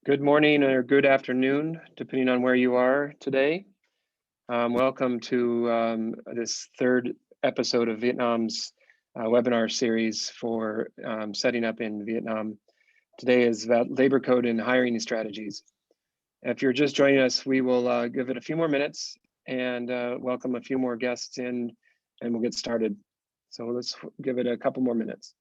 Good morning or good afternoon, depending on where you are today. Welcome to this third episode of Vietnam's webinar series for setting up in Vietnam. Today is about labor code and hiring strategies. If you're just joining us, we will give it a few more minutes and welcome a few more guests in, and we'll get started. So let's give it a couple more minutes.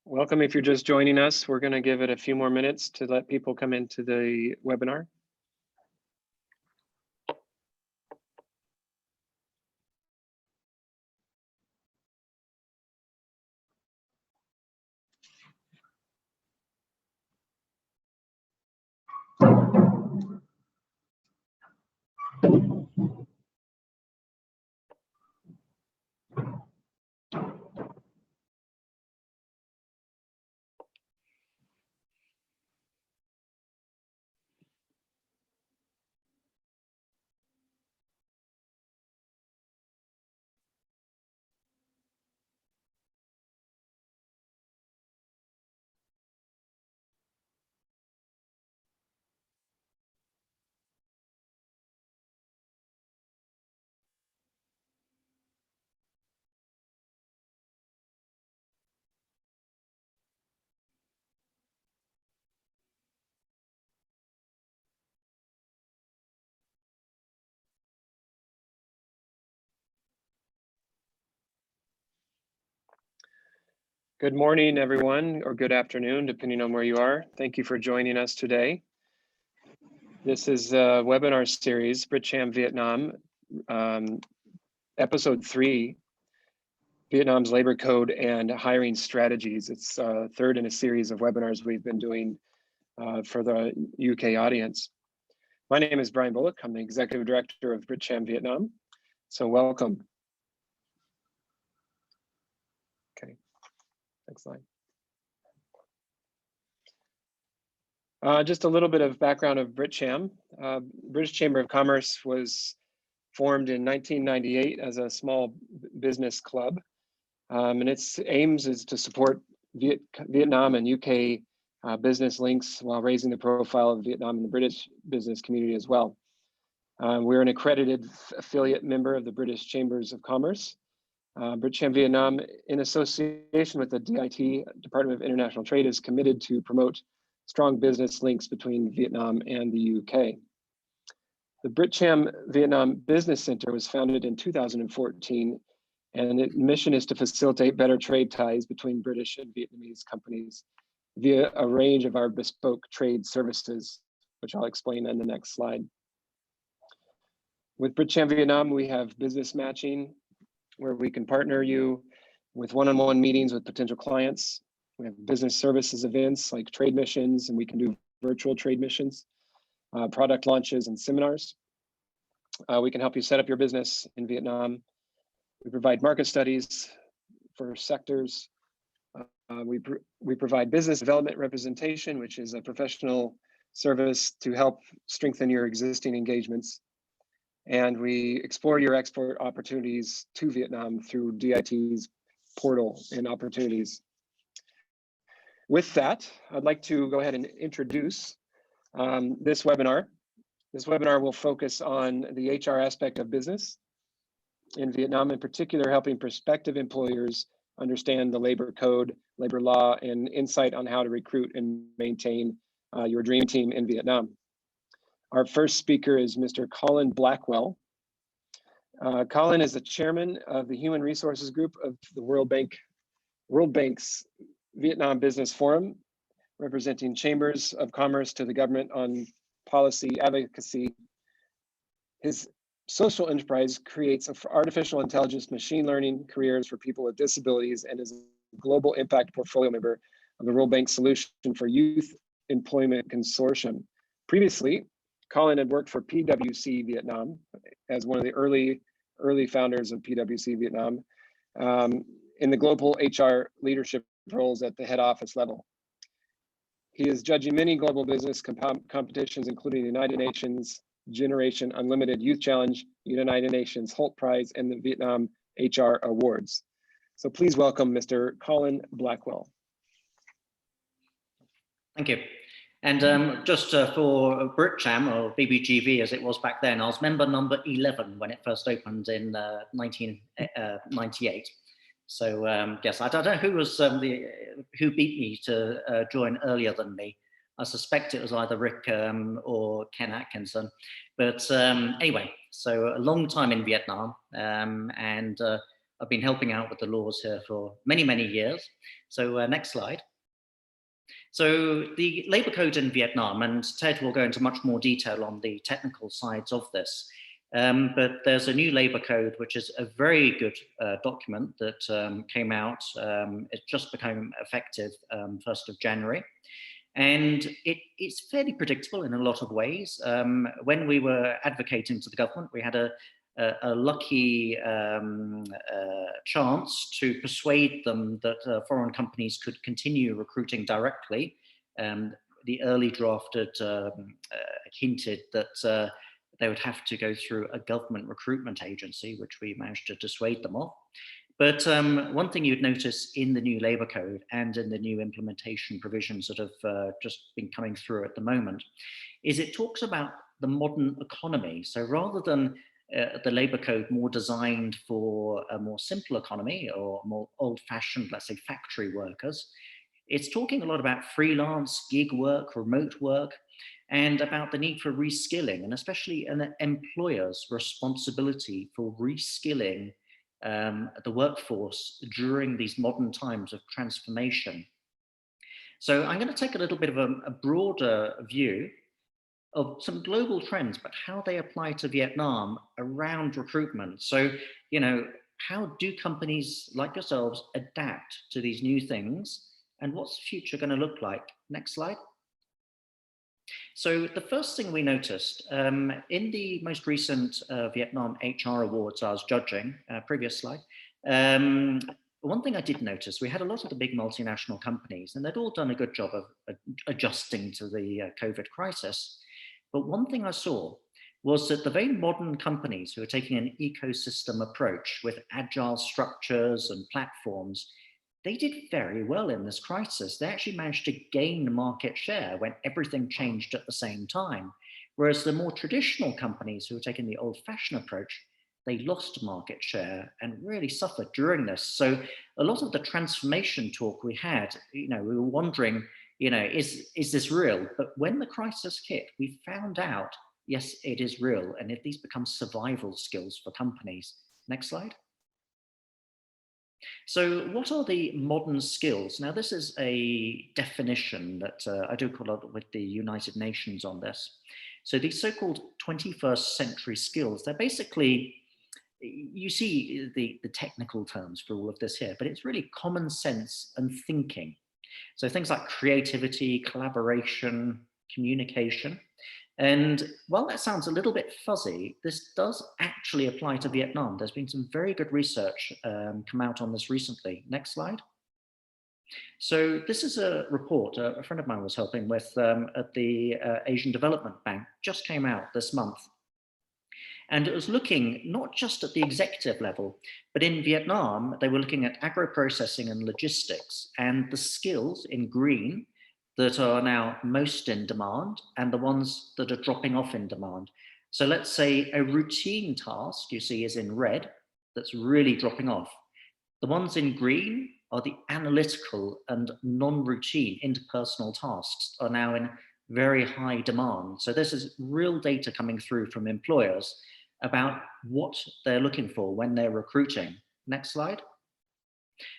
Welcome if you're just joining us. We're going to give it a few more minutes to let people come into the webinar. Good morning, everyone, or good afternoon, depending on where you are. Thank you for joining us today. This is a webinar series, BritCham Vietnam, episode 3, Vietnam's labor code and hiring strategies. It's third in a series of webinars we've been doing for the UK audience. My name is Brian Bullock. I'm the executive director of BritCham Vietnam. So welcome. Okay, next slide. Just a little bit of background of BritCham. British Chamber of Commerce was formed in 1998 as a small business club. And its aims is to support Vietnam and UK business links while raising the profile of Vietnam in the British business community as well. We're an accredited affiliate member of the British Chambers of Commerce. BritCham Vietnam, in association with the DIT, Department of International Trade, is committed to promote strong business links between Vietnam and the UK. The BritCham Vietnam Business Center was founded in 2014, and its mission is to facilitate better trade ties between British and Vietnamese companies via a range of our bespoke trade services, which I'll explain in the next slide. With BritCham Vietnam, we have business matching, where we can partner you with one-on-one meetings with potential clients. We have business services events like trade missions, and we can do virtual trade missions, product launches and seminars. We can help you set up your business in Vietnam. We provide market studies for sectors. We provide business development representation, which is a professional service to help strengthen your existing engagements. And we explore your export opportunities to Vietnam through DIT's portal and opportunities. With that, I'd like to go ahead and introduce this webinar. This webinar will focus on the HR aspect of business in Vietnam, in particular, helping prospective employers understand the labor code, labor law, and insight on how to recruit and maintain your dream team in Vietnam. Our first speaker is Mr. Colin Blackwell. Colin is the chairman of the Human Resources Group of the World Bank's Vietnam Business Forum, representing chambers of commerce to the government on policy advocacy. His social enterprise creates artificial intelligence machine learning careers for people with disabilities and is a global impact portfolio member of the World Bank Solution for Youth Employment Consortium. Previously, Colin had worked for PwC Vietnam as one of the early founders of PwC Vietnam in the global HR leadership roles at the head office level. He is judging many global business competitions, including the United Nations Generation Unlimited Youth Challenge, United Nations Holt Prize, and the Vietnam HR Awards. So please welcome Mr. Colin Blackwell. Thank you. And just for BritCham, or BBGV as it was back then, I was member number 11 when it first opened in 1998. So yes, I don't know who was who beat me to join earlier than me. I suspect it was either Rick or Ken Atkinson. But anyway, so a long time in Vietnam, and I've been helping out with the laws here for many, many years. So next slide. So the labor code in Vietnam, and Ted will go into much more detail on the technical sides of this, but there's a new labor code, which is a very good document that came out. It just became effective 1st of January. And it's fairly predictable in a lot of ways. When we were advocating to the government, we had a lucky chance to persuade them that foreign companies could continue recruiting directly. The early draft had hinted that they would have to go through a government recruitment agency, which we managed to dissuade them of. But one thing you'd notice in the new Labour Code and in the new implementation provisions that have just been coming through at the moment is it talks about the modern economy. So rather than the Labour Code more designed for a more simple economy or more old-fashioned, let's say, factory workers, it's talking a lot about freelance, gig work, remote work, and about the need for reskilling, and especially an employer's responsibility for reskilling the workforce during these modern times of transformation. So I'm going to take a little bit of a broader view of some global trends, but how they apply to Vietnam around recruitment. So, you know, how do companies like yourselves adapt to these new things? And what's the future going to look like? Next slide. So the first thing we noticed in the most recent Vietnam HR Awards I was judging, previous slide, one thing I did notice, we had a lot of the big multinational companies and they'd all done a good job of adjusting to the COVID crisis. But one thing I saw was that the very modern companies who are taking an ecosystem approach with agile structures and platforms, they did very well in this crisis. They actually managed to gain market share when everything changed at the same time. Whereas the more traditional companies who were taking the old-fashioned approach, they lost market share and really suffered during this. So a lot of the transformation talk we had, you know, we were wondering, you know, is this real? But when the crisis hit, we found out, yes, it is real. And if these become survival skills for companies. Next slide. So what are the modern skills? Now, this is a definition that I do call out with the United Nations on this. So these so-called 21st century skills, they're basically, you see the technical terms for all of this here, but it's really common sense and thinking. So things like creativity, collaboration, communication. And while that sounds a little bit fuzzy, this does actually apply to Vietnam. There's been some very good research come out on this recently. Next slide. So this is a report a friend of mine was helping with at the Asian Development Bank, just came out this month. And it was looking not just at the executive level, but in Vietnam, they were looking at agro-processing and logistics, and the skills in green that are now most in demand and the ones that are dropping off in demand. So let's say a routine task you see is in red, that's really dropping off. The ones in green are the analytical and non-routine interpersonal tasks are now in very high demand. So this is real data coming through from employers about what they're looking for when they're recruiting. Next slide.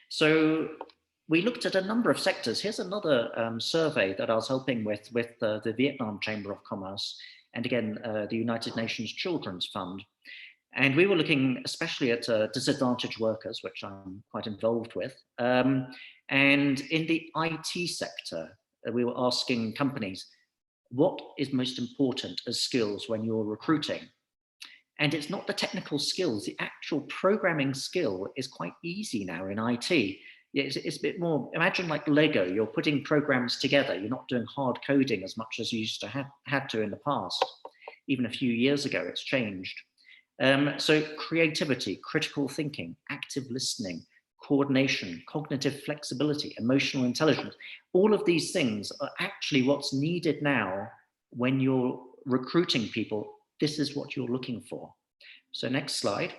So we looked at a number of sectors. Here's another survey that I was helping with the Vietnam Chamber of Commerce, and again, the United Nations Children's Fund. And we were looking especially at disadvantaged workers, which I'm quite involved with. And in the IT sector, we were asking companies, what is most important as skills when you're recruiting? And it's not the technical skills, the actual programming skill is quite easy now in IT. It's a bit more, imagine like Lego, you're putting programs together, you're not doing hard coding as much as you used to had to in the past. Even a few years ago, it's changed. So creativity, critical thinking, active listening, coordination, cognitive flexibility, emotional intelligence, all of these things are actually what's needed now when you're recruiting people. This is what you're looking for. So next slide.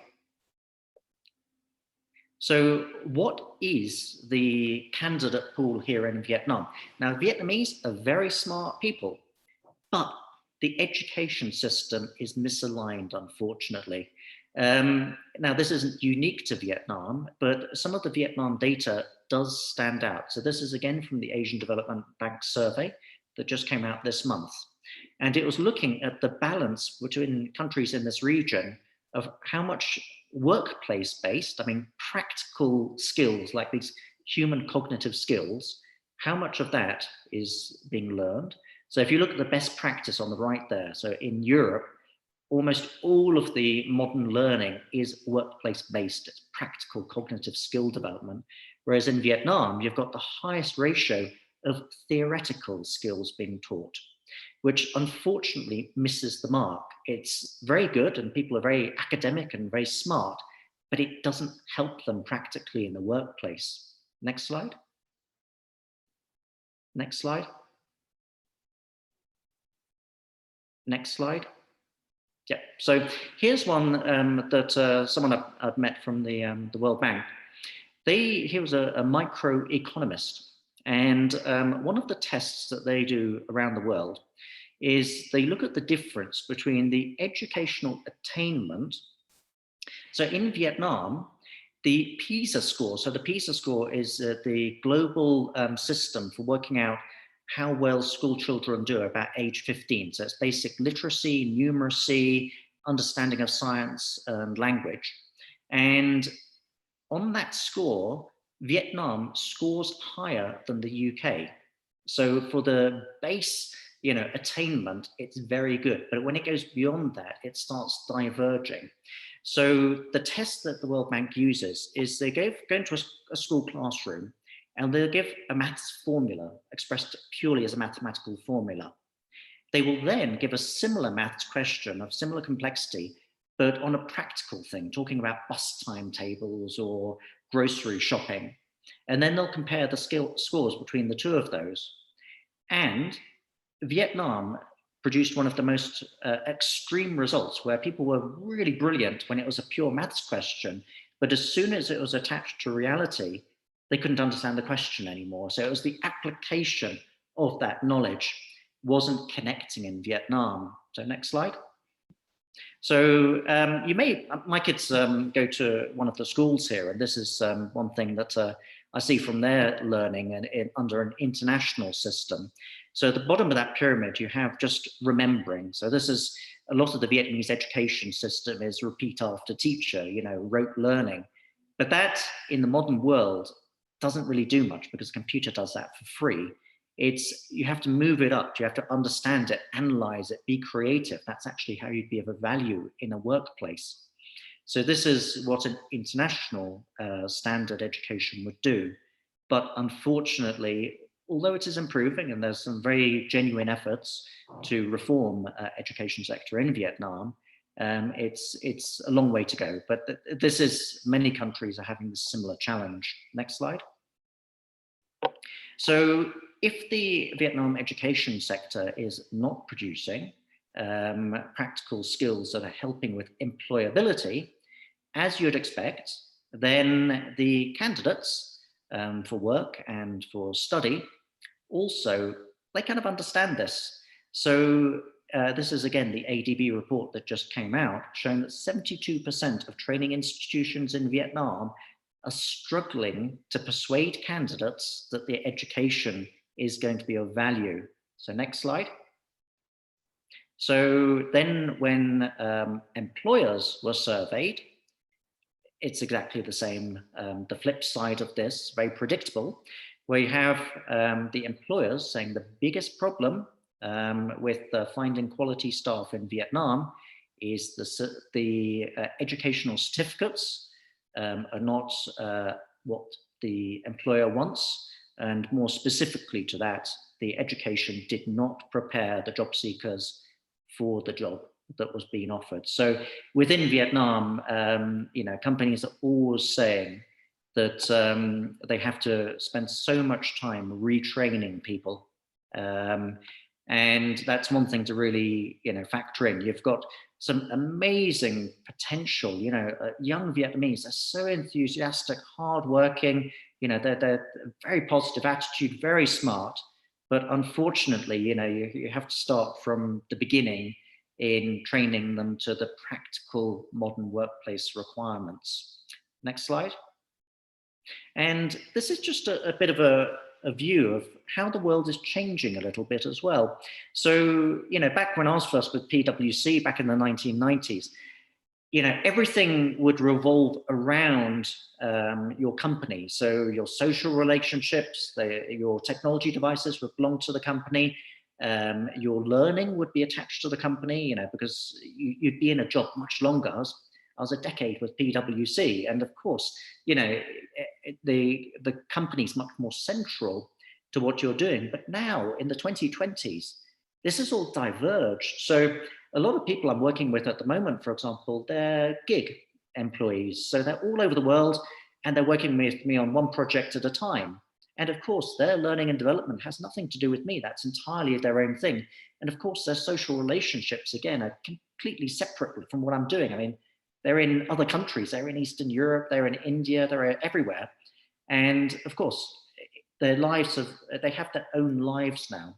So what is the candidate pool here in Vietnam? Now, Vietnamese are very smart people, but the education system is misaligned, unfortunately. Now, this isn't unique to Vietnam, but some of the Vietnam data does stand out. So this is again from the Asian Development Bank survey that just came out this month. And it was looking at the balance between countries in this region of how much workplace-based, I mean, practical skills like these human cognitive skills, how much of that is being learned. So if you look at the best practice on the right there, so in Europe, almost all of the modern learning is workplace-based, it's practical cognitive skill development. Whereas in Vietnam, you've got the highest ratio of theoretical skills being taught, which unfortunately misses the mark. It's very good and people are very academic and very smart, but it doesn't help them practically in the workplace. Next slide. Next slide. Next slide. Yeah, so here's one that someone I've met from the World Bank. He was a microeconomist, and one of the tests that they do around the world is they look at the difference between the educational attainment. So in Vietnam, the Pisa Score, so the Pisa Score is the global system for working out how well school children do about age 15. So it's basic literacy, numeracy, understanding of science and language. And on that score, Vietnam scores higher than the UK. So for the base, attainment, it's very good. But when it goes beyond that, it starts diverging. So the test that the World Bank uses is they go into a school classroom and they'll give a maths formula expressed purely as a mathematical formula. They will then give a similar maths question of similar complexity, but on a practical thing, talking about bus timetables or grocery shopping. And then they'll compare the scores between the two of those. And Vietnam produced one of the most extreme results where people were really brilliant when it was a pure maths question, but as soon as it was attached to reality, they couldn't understand the question anymore. So it was the application of that knowledge wasn't connecting in Vietnam. So next slide. So my kids go to one of the schools here, and this is one thing that I see from their learning and under an international system. So at the bottom of that pyramid, you have just remembering. So this is a lot of the Vietnamese education system is repeat after teacher, rote learning. But that in the modern world doesn't really do much because the computer does that for free. You have to move it up, you have to understand it, analyze it, be creative. That's actually how you'd be of a value in a workplace. So this is what an international standard education would do. But unfortunately, although it is improving and there's some very genuine efforts to reform education sector in Vietnam, it's a long way to go. But this is, many countries are having this similar challenge. Next slide. So if the Vietnam education sector is not producing practical skills that are helping with employability, as you'd expect, then the candidates for work and for study also, they kind of understand this. So this is again the ADB report that just came out, showing that 72% of training institutions in Vietnam are struggling to persuade candidates that their education is going to be of value. So next slide. So then when employers were surveyed, it's exactly the same. The flip side of this, very predictable, where you have the employers saying the biggest problem with finding quality staff in Vietnam is the educational certificates are not what the employer wants. And more specifically to that, the education did not prepare the job seekers for the job that was being offered. So within Vietnam, companies are always saying that they have to spend so much time retraining people. And that's one thing to really, factor in. You've got some amazing potential, young Vietnamese are so enthusiastic, hardworking, they're very positive attitude, very smart. But unfortunately, you have to start from the beginning in training them to the practical modern workplace requirements. Next slide. And this is just a bit of a view of how the world is changing a little bit as well. So, back when I was first with PwC back in the 1990s, everything would revolve around your company. So your social relationships, your technology devices would belong to the company. Your learning would be attached to the company, because you'd be in a job much longer. I was a decade with PwC, and of course, the company's much more central to what you're doing. But now in the 2020s, this is all diverged. So a lot of people I'm working with at the moment, for example, they're gig employees. So they're all over the world and they're working with me on one project at a time. And of course, their learning and development has nothing to do with me. That's entirely their own thing. And of course, their social relationships, again, are completely separate from what I'm doing. I mean, they're in other countries. They're in Eastern Europe. They're in India. They're everywhere. And of course, their lives they have their own lives now.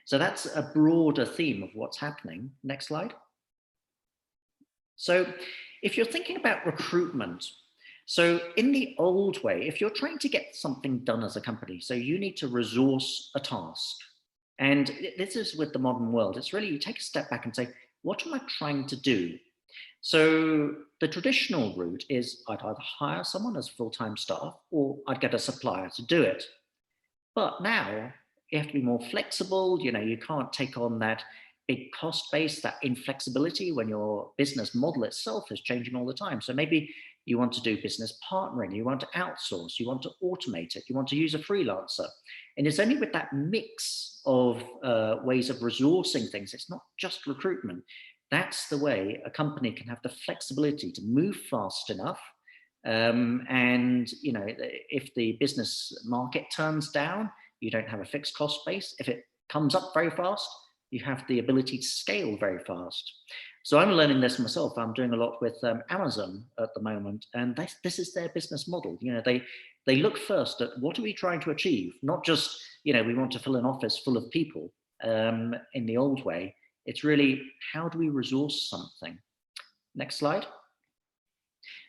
So that's a broader theme of what's happening. Next slide. So if you're thinking about recruitment, so in the old way, if you're trying to get something done as a company, so you need to resource a task. And this is with the modern world. It's really, you take a step back and say, what am I trying to do? So the traditional route is I'd either hire someone as full-time staff or I'd get a supplier to do it. But now you have to be more flexible. You can't take on that big cost base, that inflexibility when your business model itself is changing all the time. So maybe you want to do business partnering, you want to outsource, you want to automate it, you want to use a freelancer. And it's only with that mix of ways of resourcing things, it's not just recruitment. That's the way a company can have the flexibility to move fast enough. And if the business market turns down, you don't have a fixed cost base. If it comes up very fast, you have the ability to scale very fast. So I'm learning this myself. I'm doing a lot with Amazon at the moment, and this is their business model. They look first at what are we trying to achieve, not just we want to fill an office full of people in the old way. It's really how do we resource something. Next slide.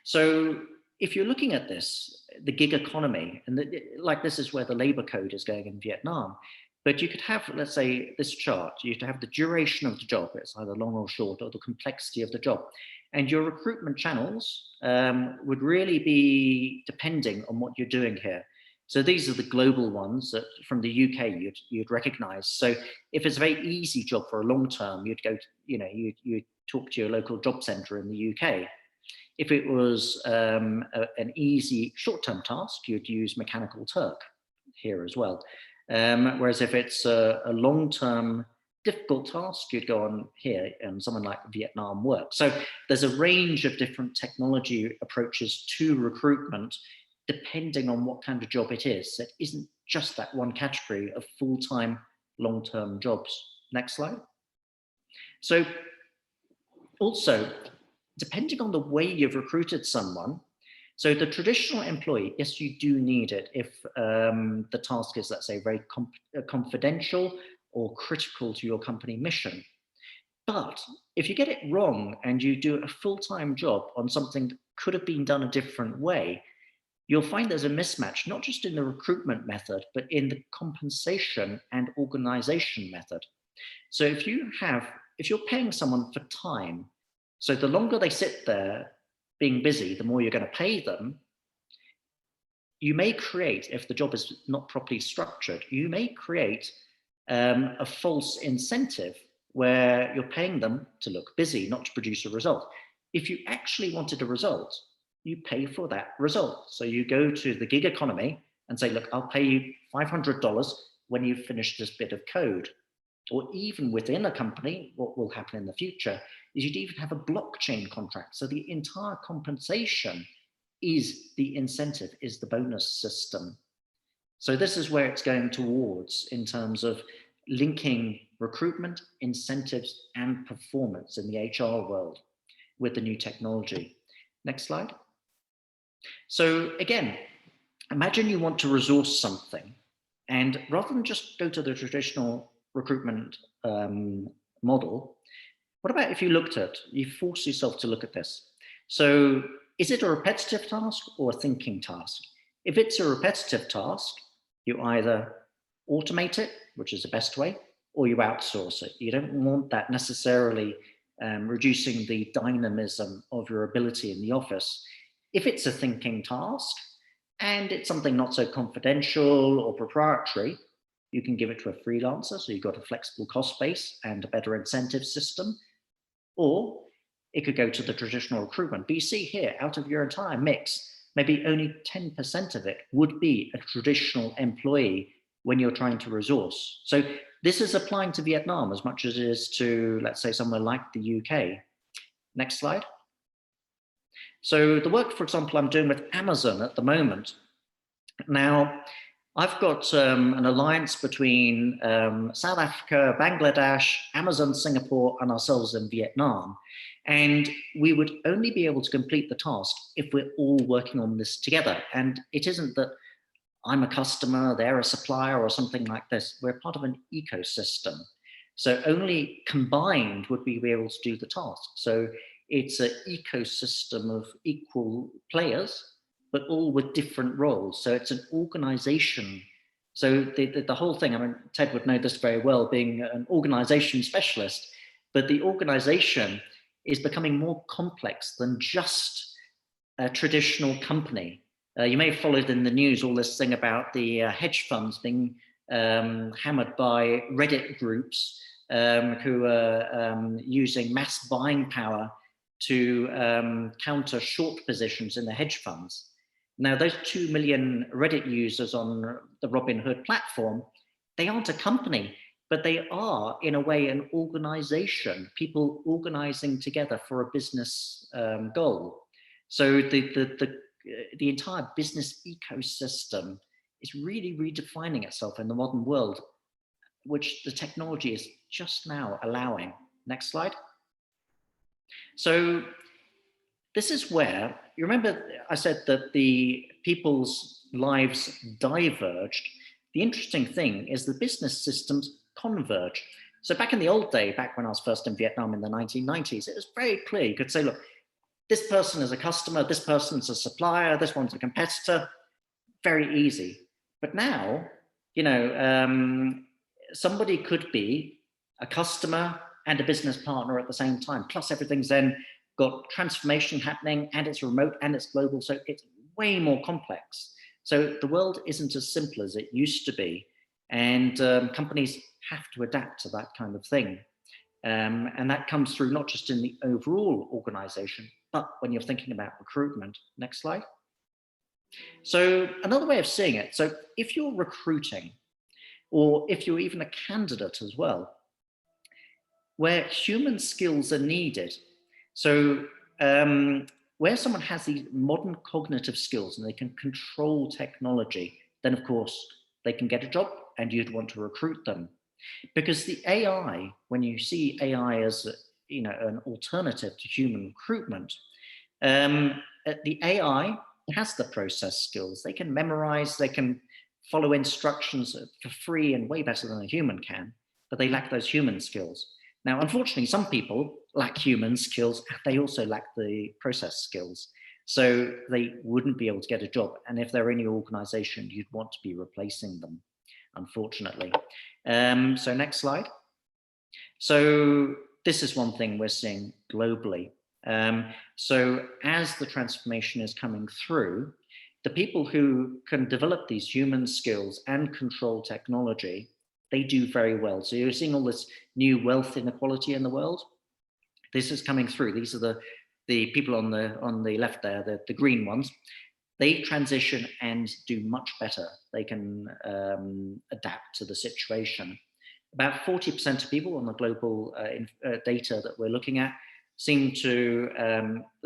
So if you're looking at this, the gig economy, and this is where the labor code is going in Vietnam, but you could have, let's say, this chart, you have the duration of the job, it's either long or short, or the complexity of the job. And your recruitment channels would really be depending on what you're doing here. So these are the global ones that from the UK you'd recognize. So if it's a very easy job for a long term, you'd go, you'd talk to your local job center in the UK. If it was an easy short-term task, you'd use Mechanical Turk here as well. Whereas if it's a long-term difficult task, you'd go on here, and someone like Vietnam Work. So there's a range of different technology approaches to recruitment, depending on what kind of job it is. It isn't just that one category of full-time, long-term jobs. Next slide. So also, depending on the way you've recruited someone, so the traditional employee, yes, you do need it if the task is, let's say, very confidential or critical to your company mission. But if you get it wrong and you do a full-time job on something that could have been done a different way, you'll find there's a mismatch, not just in the recruitment method, but in the compensation and organization method. So if you're paying someone for time, so the longer they sit there being busy, the more you're going to pay them, you may create, if the job is not properly structured, you may create a false incentive where you're paying them to look busy, not to produce a result. If you actually wanted a result, you pay for that result. So you go to the gig economy and say, look, I'll pay you $500 when you've finished this bit of code. Or even within a company, what will happen in the future is you'd even have a blockchain contract. So the entire compensation is the incentive, is the bonus system. So this is where it's going towards in terms of linking recruitment, incentives, and performance in the HR world with the new technology. Next slide. So again, imagine you want to resource something, and rather than just go to the traditional recruitment model, what about if you force yourself to look at this? So is it a repetitive task or a thinking task? If it's a repetitive task, you either automate it, which is the best way, or you outsource it. You don't want that necessarily reducing the dynamism of your ability in the office. If it's a thinking task and it's something not so confidential or proprietary, you can give it to a freelancer, so you've got a flexible cost base and a better incentive system. Or it could go to the traditional recruitment. But you see here, out of your entire mix, maybe only 10% of it would be a traditional employee when you're trying to resource. So this is applying to Vietnam as much as it is to, let's say, somewhere like the UK. Next slide. So the work, for example, I'm doing with Amazon at the moment. Now, I've got an alliance between South Africa, Bangladesh, Amazon, Singapore, and ourselves in Vietnam. And we would only be able to complete the task if we're all working on this together. And it isn't that I'm a customer, they're a supplier, or something like this. We're part of an ecosystem. So only combined would we be able to do the task. So it's an ecosystem of equal players, but all with different roles. So it's an organization. So the whole thing, I mean, Ted would know this very well, being an organization specialist, but the organization is becoming more complex than just a traditional company. You may have followed in the news all this thing about the hedge funds being hammered by Reddit groups who are using mass buying power to counter short positions in the hedge funds. Now, those 2 million Reddit users on the Robinhood platform, they aren't a company, but they are, in a way, an organization, people organizing together for a business goal. So the entire business ecosystem is really redefining itself in the modern world, which the technology is just now allowing. Next slide. So this is where, you remember I said that the people's lives diverged. The interesting thing is the business systems converge. So back in the old day, back when I was first in Vietnam in the 1990s, it was very clear. You could say, look, this person is a customer, this person's a supplier, this one's a competitor, very easy. But now, you know, somebody could be a customer and a business partner at the same time, plus everything's then got transformation happening, and it's remote and it's global, so it's way more complex. So the world isn't as simple as it used to be, and companies have to adapt to that kind of thing. And that comes through not just in the overall organization, But when you're thinking about recruitment, next slide. So another way of seeing it, so if you're recruiting, or if you're even a candidate as well, where human skills are needed, so where someone has these modern cognitive skills and they can control technology, then of course they can get a job and you'd want to recruit them. Because the AI, when you see AI as an alternative to human recruitment, the AI has the process skills. They can memorize, they can follow instructions for free and way better than a human can, but they lack those human skills. Now, unfortunately, some people lack human skills. They also lack the process skills. So they wouldn't be able to get a job. And if they're in your organization, you'd want to be replacing them, unfortunately. So next slide. So this is one thing we're seeing globally. So as the transformation is coming through, the people who can develop these human skills and control technology, they do very well. So you're seeing all this new wealth inequality in the world. This is coming through. These are the people on the left there, the green ones. They transition and do much better. They can adapt to the situation. About 40% of people on the global data that we're looking at seem to,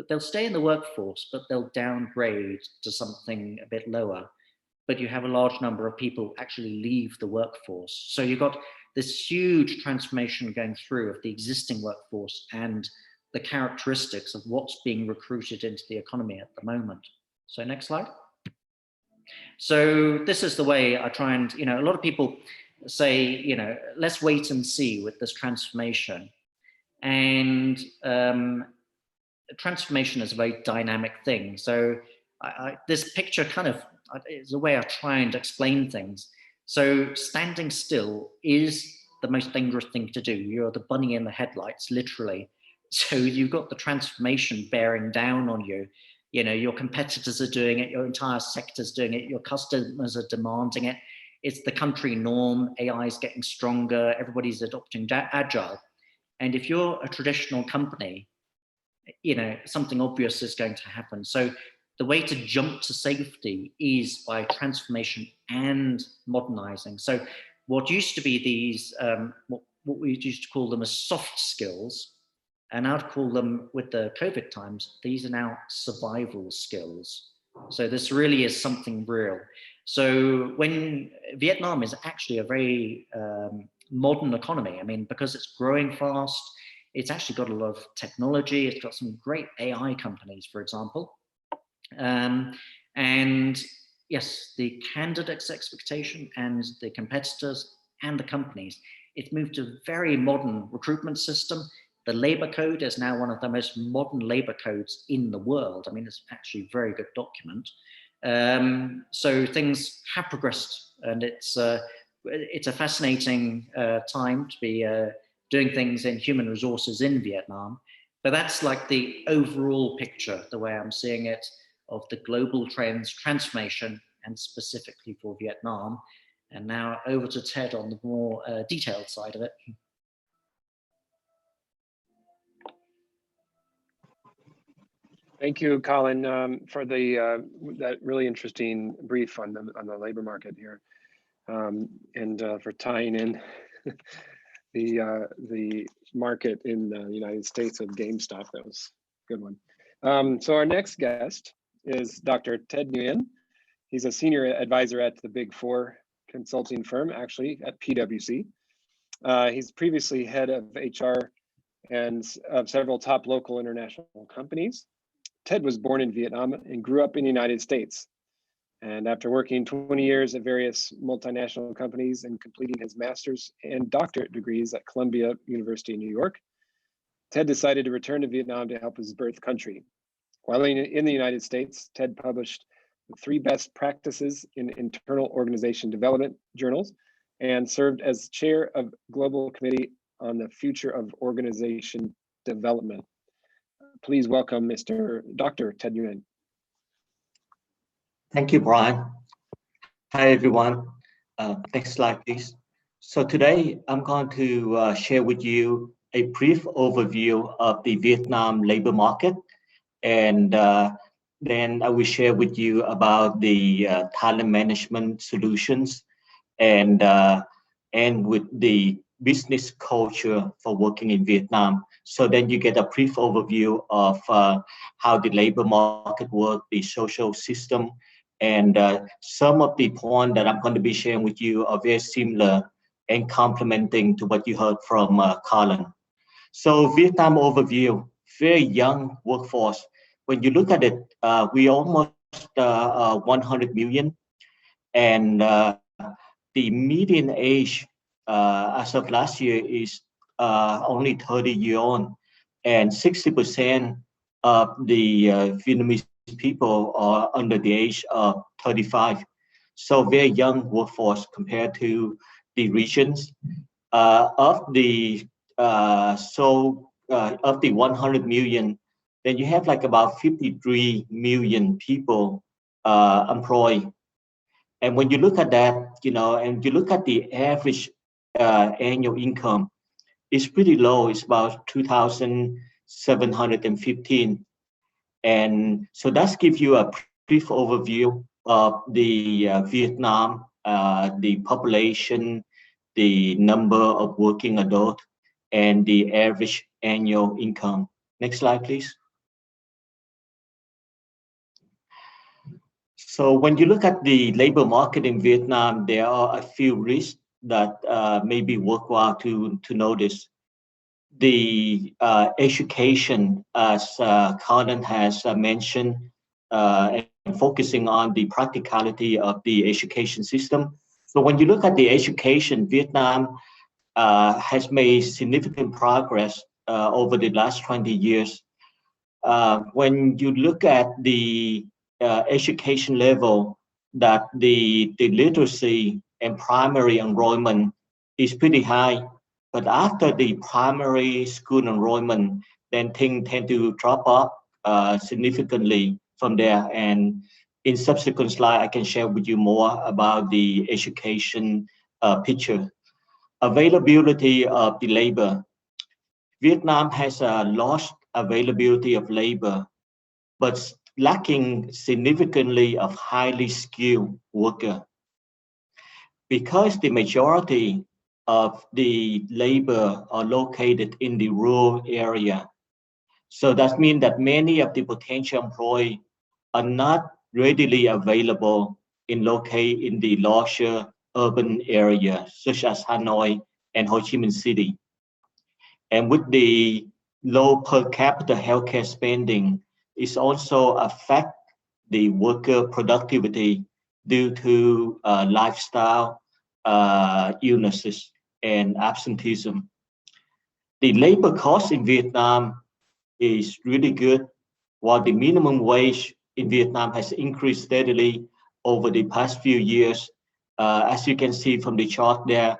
they'll stay in the workforce, but they'll downgrade to something a bit lower. But you have a large number of people actually leave the workforce. So you've got this huge transformation going through of the existing workforce and the characteristics of what's being recruited into the economy at the moment. So next slide. So this is the way I try and, a lot of people say, let's wait and see with this transformation. And transformation is a very dynamic thing. So this picture kind of is a way I try and explain things. So standing still is the most dangerous thing to do. You're the bunny in the headlights, literally. So you've got the transformation bearing down on you. Your competitors are doing it, your entire sector's doing it, your customers are demanding it. It's the country norm, AI is getting stronger, everybody's adopting agile. And if you're a traditional company, something obvious is going to happen. So the way to jump to safety is by transformation and modernizing. So what used to be these, what we used to call them as soft skills, and I'd call them, with the COVID times, these are now survival skills. So this really is something real. So when Vietnam is actually a very modern economy, because it's growing fast, it's actually got a lot of technology, it's got some great AI companies, for example. And yes, the candidates' expectation and the competitors and the companies, it's moved to a very modern recruitment system. The labor code is now one of the most modern labor codes in the world. It's actually a very good document. So things have progressed, and it's a fascinating time to be doing things in human resources in Vietnam. But that's like the overall picture, the way I'm seeing it, of the global trends, transformation, and specifically for Vietnam. And now over to Ted on the more detailed side of it. Thank you, Colin, for that really interesting brief on the labor market here, and for tying in the market in the United States of GameStop. That was a good one. So our next guest is Dr. Ted Nguyen. He's a senior advisor at the Big Four consulting firm, actually at PwC. He's previously head of HR and of several top local international companies. Ted was born in Vietnam and grew up in the United States. And after working 20 years at various multinational companies and completing his master's and doctorate degrees at Columbia University in New York, Ted decided to return to Vietnam to help his birth country. While in the United States, Ted published the 3 best practices in internal organization development journals and served as chair of Global Committee on the Future of Organization Development. Please welcome Dr. Ted Nguyen. Thank you, Brian. Hi, everyone. Next slide, please. So today, I'm going to share with you a brief overview of the Vietnam labor market and then I will share with you about the talent management solutions and with the business culture for working in Vietnam. So then you get a brief overview of how the labor market works, the social system, and some of the points that I'm going to be sharing with you are very similar and complementing to what you heard from Colin. So Vietnam overview, very young workforce. When you look at it, we almost 100 million, and the median age as of last year is only 30 years old, and 60% of the Vietnamese people are under the age of 35. So very young workforce compared to the regions. Of the 100 million, then you have like about 53 million people employed. And when you look at that, and you look at the average annual income, it's pretty low. It's about 2,715. And so that's give you a brief overview of the Vietnam, the population, the number of working adult, and the average annual income. Next slide, please. So when you look at the labor market in Vietnam, there are a few risks that may be worthwhile to notice. The education, as Colin has mentioned, and focusing on the practicality of the education system. So when you look at the education, Vietnam has made significant progress over the last 20 years. When you look at the education level, that the literacy and primary enrollment is pretty high, but after the primary school enrollment, then things tend to drop off significantly from there. And in subsequent slide, I can share with you more about the education picture. Availability of the labor. Vietnam has a large availability of labor, but lacking significantly of highly skilled worker. Because the majority of the labor are located in the rural area. So that means that many of the potential employees are not readily available in the larger urban area, such as Hanoi and Ho Chi Minh City. And with the low per capita healthcare spending, it also affect the worker productivity due to lifestyle illnesses and absenteeism. The labor cost in Vietnam is really good, while the minimum wage in Vietnam has increased steadily over the past few years. As you can see from the chart there,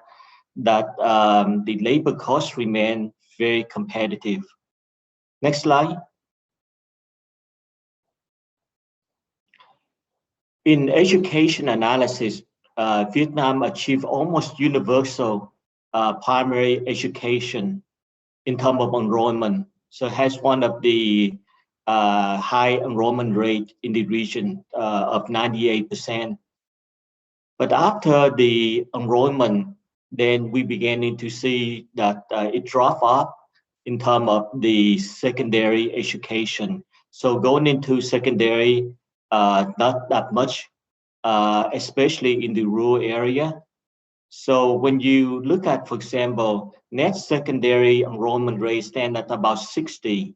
that the labor costs remain very competitive. Next slide. In education analysis, Vietnam achieved almost universal primary education in terms of enrollment. So it has one of the high enrollment rate in the region of 98%. But after the enrollment, then we began to see that it dropped off in terms of the secondary education. So going into secondary, not that much, especially in the rural area. So when you look at, for example, net secondary enrollment rate stand at about 60,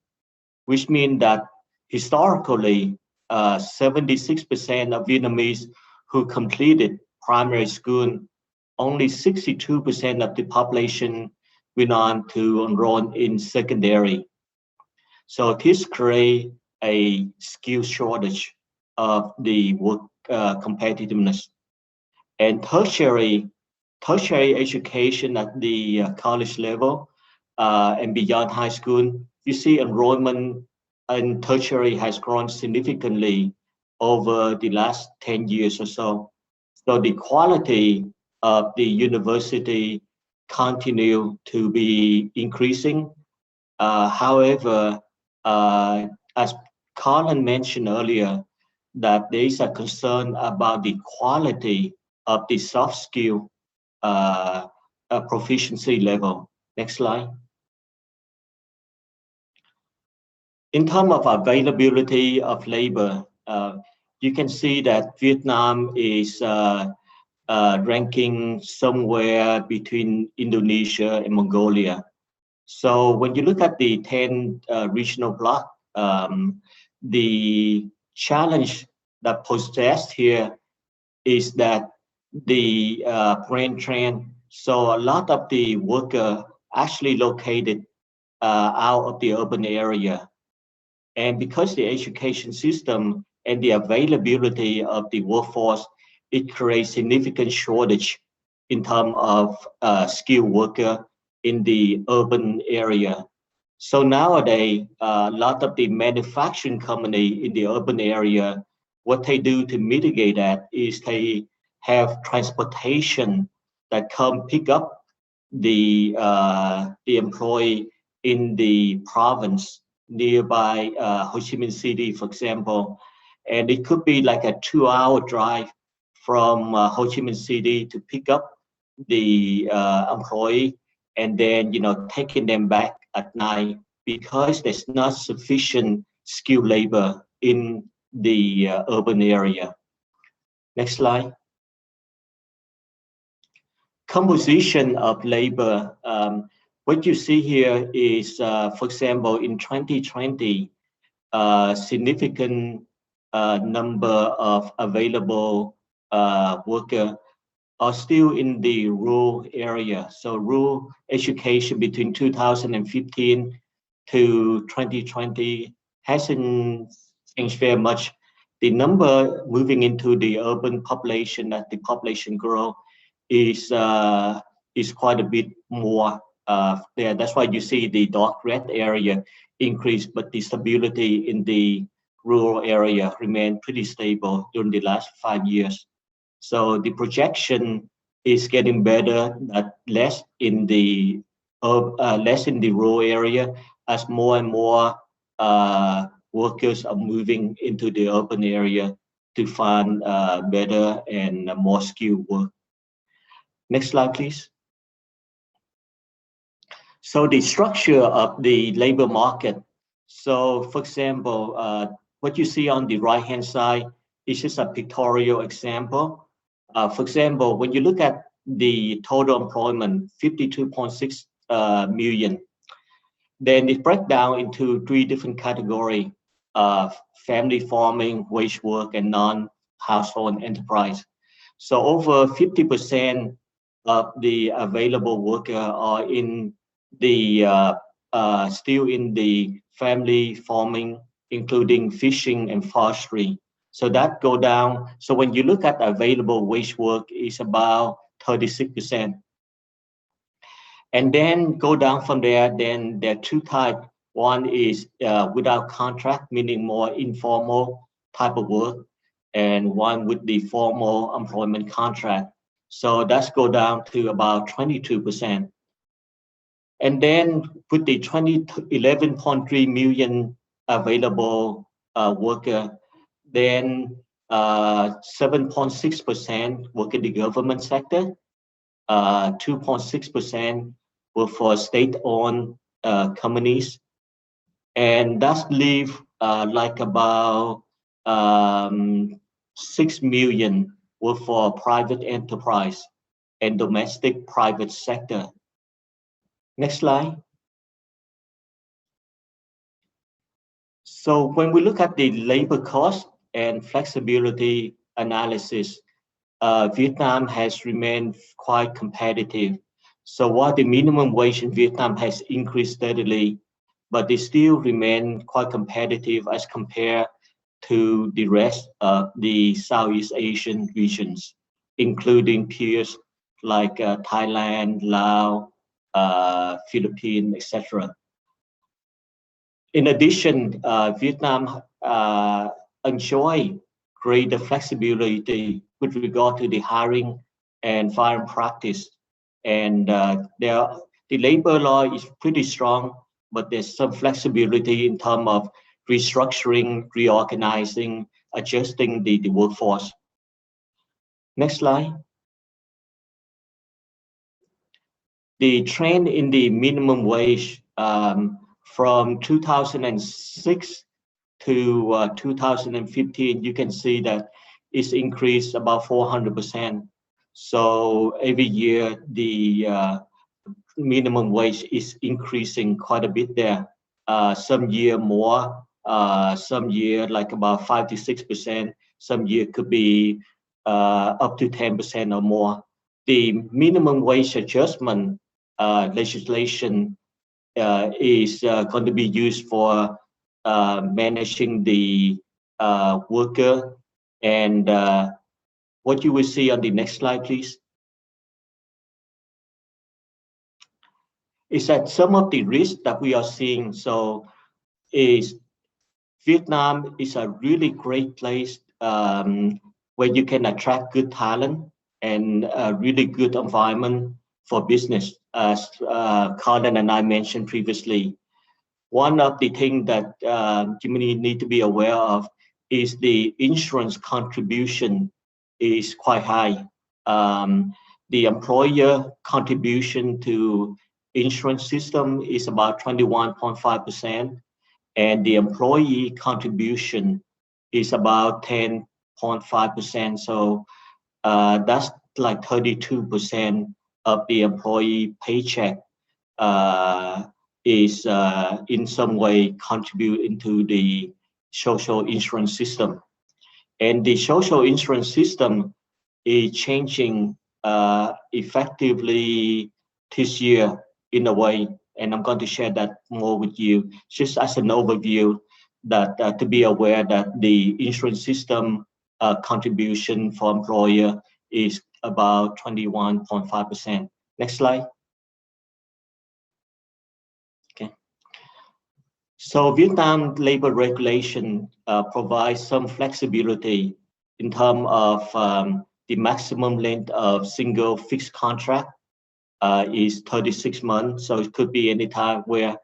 which means that historically, 76% of Vietnamese who completed primary school, only 62% of the population went on to enroll in secondary. So this creates a skill shortage of the work competitiveness. And tertiary education at the college level and beyond high school, you see enrollment in tertiary has grown significantly over the last 10 years or so. So the quality of the university continue to be increasing. However, as Colin mentioned earlier, that there is a concern about the quality of the soft skill proficiency level. Next slide. In terms of availability of labor, you can see that Vietnam is ranking somewhere between Indonesia and Mongolia. So when you look at the 10 regional bloc, the challenge that possessed here is that the brain trend. So a lot of the worker actually located out of the urban area. And because the education system and the availability of the workforce, it creates significant shortage in terms of skilled worker in the urban area. So nowadays, a lot of the manufacturing company in the urban area, what they do to mitigate that is they have transportation that come pick up the employee in the province nearby Ho Chi Minh City, for example, and it could be like a 2-hour drive from Ho Chi Minh City to pick up the employee, and then taking them back at night because there's not sufficient skilled labor in the urban area. Next slide. Composition of labor. What you see here is, for example, in 2020, significant number of available workers are still in the rural area. So rural education between 2015 to 2020 hasn't changed very much. The number moving into the urban population, as the population grow, is quite a bit more there. That's why you see the dark red area increase, but the stability in the rural area remained pretty stable during the last 5 years. So the projection is getting better, less in the rural area, as more and more workers are moving into the urban area to find better and more skilled work. Next slide, please. So the structure of the labor market. So for example, what you see on the right-hand side is just a pictorial example. For example, when you look at the total employment, 52.6 million, then it breaks down into 3 different categories: family farming, wage work, and non-household enterprise. So over 50% of the available workers are in the still in the family farming, including fishing and forestry. So that go down. So when you look at available wage work, is about 36%. And then go down from there, then there are 2 types. One is without contract, meaning more informal type of work, and one with the formal employment contract. So that's go down to about 22%. And then with the 11.3 million available worker, then 7.6% work in the government sector, 2.6% work for state-owned companies, and that's leave like about 6 million work for private enterprise and domestic private sector. Next slide. So when we look at the labor cost and flexibility analysis, Vietnam has remained quite competitive. So while the minimum wage in Vietnam has increased steadily, but they still remain quite competitive as compared to the rest of the Southeast Asian regions, including peers like Thailand, Laos, Philippines, etc. In addition, Vietnam enjoy greater flexibility with regard to the hiring and firing practice. And the labor law is pretty strong, but there's some flexibility in terms of restructuring, reorganizing, adjusting the workforce. Next slide. The trend in the minimum wage from 2006 to 2015, you can see that it's increased about 400%. So every year, the minimum wage is increasing quite a bit there. Some year more, some year like about 5 to 6%. Some year could be up to 10% or more. The minimum wage adjustment legislation is going to be used for managing the worker. And what you will see on the next slide, please, is that some of the risks that we are seeing. So is Vietnam is a really great place where you can attract good talent and a really good environment for business, as Colin and I mentioned previously. One of the things that you need to be aware of is the insurance contribution is quite high. The employer contribution to insurance system is about 21.5%, and the employee contribution is about 10.5%. So that's like 32% of the employee paycheck is in some way contributing to the social insurance system. And the social insurance system is changing effectively this year in a way, and I'm going to share that more with you, just as an overview, that to be aware that the insurance system contribution for employer is about 21.5%. Next slide. Okay. So Vietnam labor regulation provides some flexibility in terms of the maximum length of single fixed contract is 36 months. So it could be any time where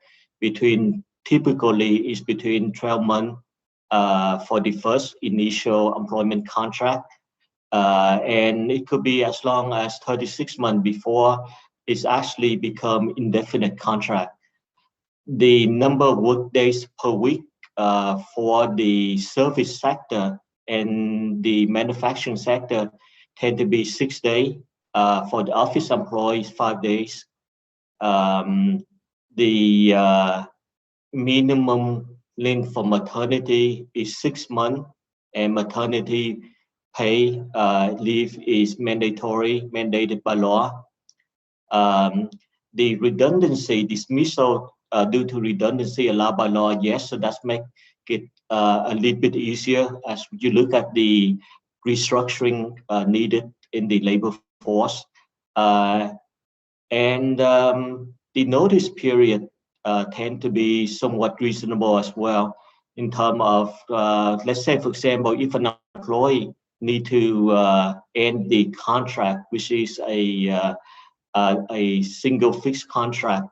typically is between 12 months for the first initial employment contract. And it could be as long as 36 months before it's actually become indefinite contract. The number of work days per week for the service sector and the manufacturing sector tend to be 6 days. For the office employees, 5 days. The minimum length for maternity is 6 months, and maternity pay leave is mandated by law. The redundancy dismissal due to redundancy allowed by law, yes, so that's make it a little bit easier as you look at the restructuring needed in the labor force. And the notice period tend to be somewhat reasonable as well in terms of, let's say, for example, if an employee need to end the contract, which is a single fixed contract,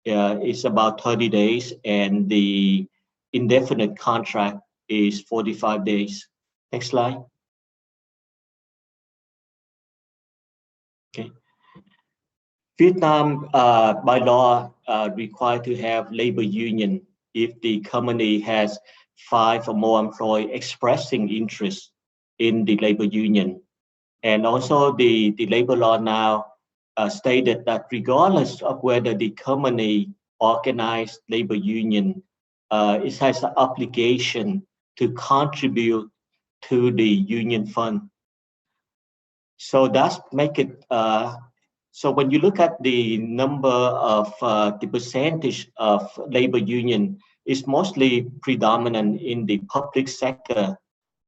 it's about 30 days, and the indefinite contract is 45 days. Next slide. Okay. Vietnam, by law, required to have labor union if the company has 5 or more employees expressing interest in the labor union. And also the labor law now stated that regardless of whether the company organized labor union, it has an obligation to contribute to the union fund. So that's make it, so when you look at the number of the percentage of labor union, it's mostly predominant in the public sector,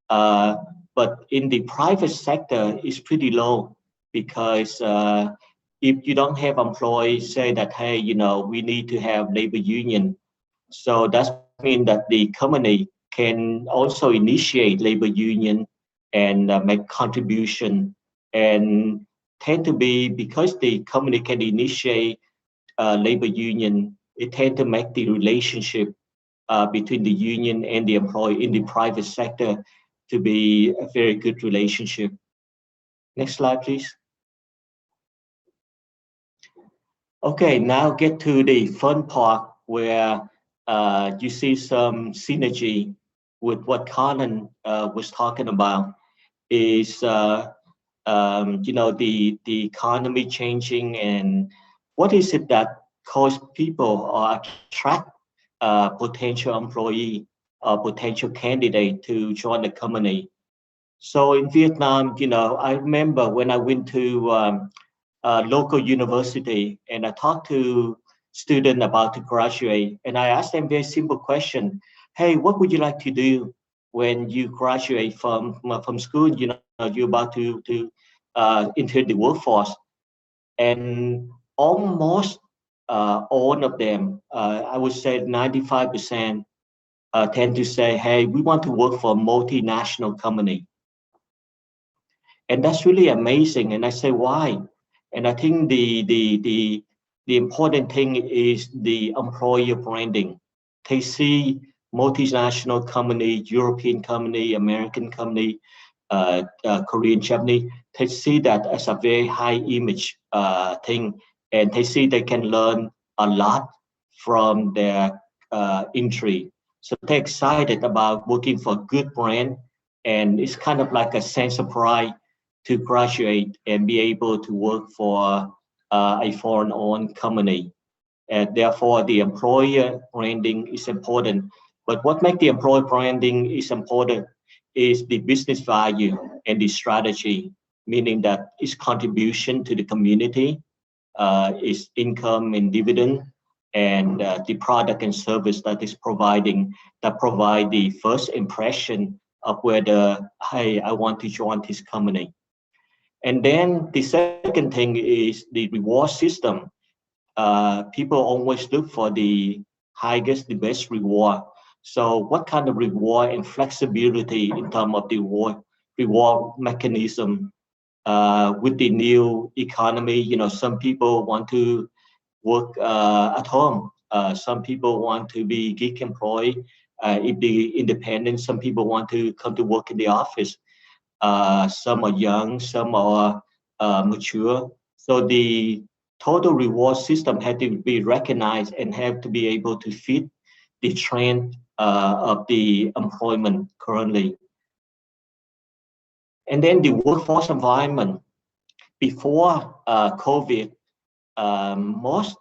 but in the private sector, it's pretty low because if you don't have employees say that, hey, you know, we need to have labor union. So that means that the company can also initiate labor union and make contribution, and tend to be, because the company can initiate labor union, it tend to make the relationship between the union and the employee in the private sector to be a very good relationship. Next slide, please. Okay, now get to the fun part where you see some synergy with what Colin was talking about. Is the economy changing, and what is it that cause people or attract potential employee or potential candidate to join the company? So in Vietnam, I remember when I went to a local university and I talked to students about to graduate, and I asked them very simple question: hey, what would you like to do when you graduate from school? You're about to enter the workforce. And almost all of them, I would say 95%, tend to say, hey, we want to work for a multinational company. And that's really amazing. And I say, why? And I think the important thing is the employer branding. They see multinational company, European company, American company, Korean, Japanese, they see that as a very high image thing, and they see they can learn a lot from their entry. So they're excited about working for a good brand, and it's kind of like a sense of pride to graduate and be able to work for a foreign-owned company. And therefore, the employer branding is important. But what makes the employer branding is important is the business value and the strategy, meaning that its contribution to the community, its income and dividend, and the product and service that is providing, that provide the first impression of whether, hey, I want to join this company. And then the second thing is the reward system. People always look for the highest, the best reward. So what kind of reward and flexibility in terms of the reward mechanism with the new economy? Some people want to work at home. Some people want to be gig employee. If the independent, some people want to come to work in the office. Some are young, some are mature. So the total reward system had to be recognized and have to be able to fit the trend of the employment currently. And then the workforce environment. Before COVID, most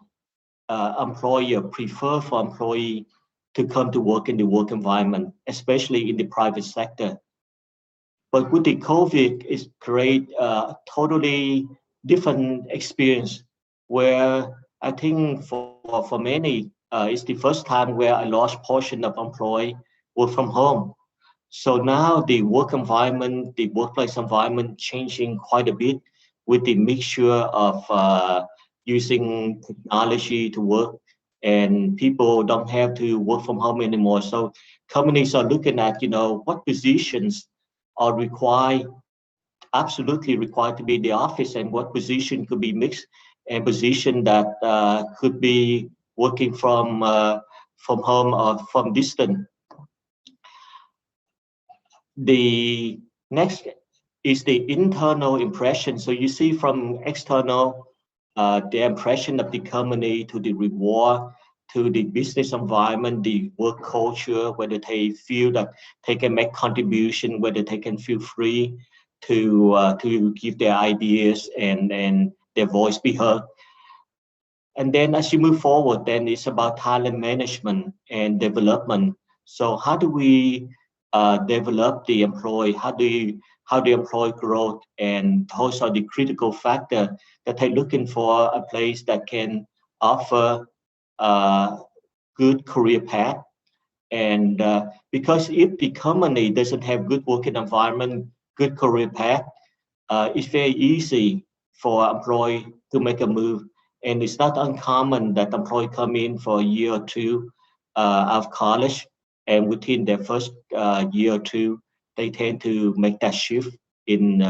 employer prefer for employee to come to work in the work environment, especially in the private sector. But with the COVID, it's create a totally different experience where I think for many, it's the first time where a large portion of employee work from home. So now the work environment, the workplace environment changing quite a bit with the mixture of using technology to work, and people don't have to work from home anymore. So companies are looking at, what positions are absolutely required to be in the office, and what position could be mixed, and position that could be working from home or from distance. The next is the internal impression. So you see from external, the impression of the company, to the reward, to the business environment, the work culture, whether they feel that they can make contribution, whether they can feel free to give their ideas and their voice be heard. And then as you move forward, then it's about talent management and development. So how do we develop the employee? How the employee growth, and those are the critical factor that they're looking for, a place that can offer good career path. And because if the company doesn't have good working environment, good career path, it's very easy for employee to make a move. And it's not uncommon that employee come in for a year or two out of college, and within their first year or two, they tend to make that shift in